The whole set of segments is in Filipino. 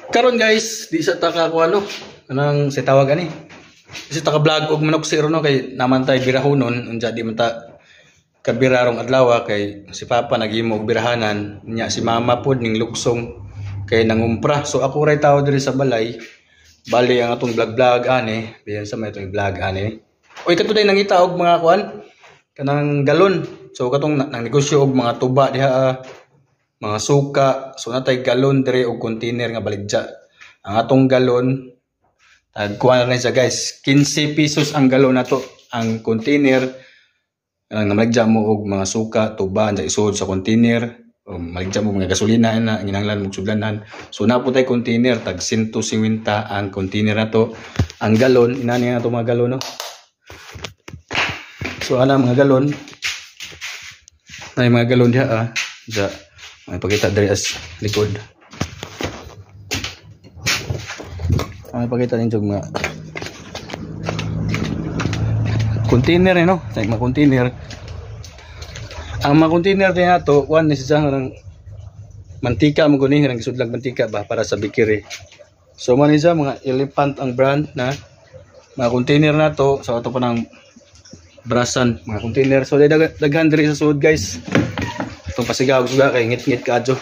Karon guys, di sa taka ko ano, anang si tawag ani. Kasi taka vlog og manok sir no kay naman tay birahonon, unja di man ta kabirarong adlaw kay si Papa naghimo og birahanan, nya si Mama pod ning luksong kay nangumpra. So ako ray tao diri sa balay. Bali ang atong vlog ani, biyan sa may itong vlog ani. Oy katuday nangita og mga kuan kanang galon. So katong nang negosyo og mga tuba diha mga suka. So natay galon dire og container nga baligya. Ang atong galon kuha na rin siya guys. 15 pesos ang galon nato. Ang container nga maligya mo og mga suka, tuba, sa isod sa container. Maligya mo mga gasolina na ginanglan mo sudlanan. So na po tay container tag 150 ang container nato. Ang galon inani na to mga galon no. So ana mga galon. Nay mga galon diha sa may pakita dari as likod. May pakita din yung mga container no? Sa mga container. Ang mga container din nato, one is isang ng mantika mo guni, ng isudlag mantika ba para sa bikiri. So man isa mga Elephant ang brand na mga container nato, so ato pa ng brasan, mga container. So daghan diri sa sud guys. Itong pasigaw suga kay ngit-ngit kadyo.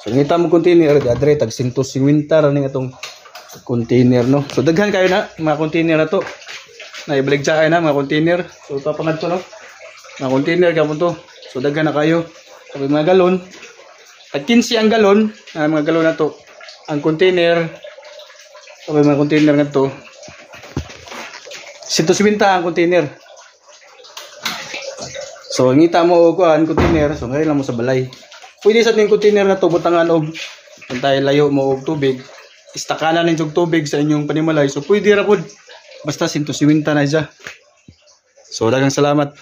So ngita mo container adre tag 150 ra ning atong container no. So daghan kayo na mga container na to. Naibaligya na mga container. So tapangad to no. Mga container gamon to. So daghan na kayo. Sabi mga galon. At 15 ang galon, mga galon na to. Ang container sabi mga container nga to 150 ang container. So ngita mo og kuan container, so ngayon lang mo sa balay. Pwede sa ning container na to butangan og pantay layo mo og tubig. Istakanan ning tubig sa inyong panimalay. So pwede ra pod basta 150 na siya. So daghang salamat.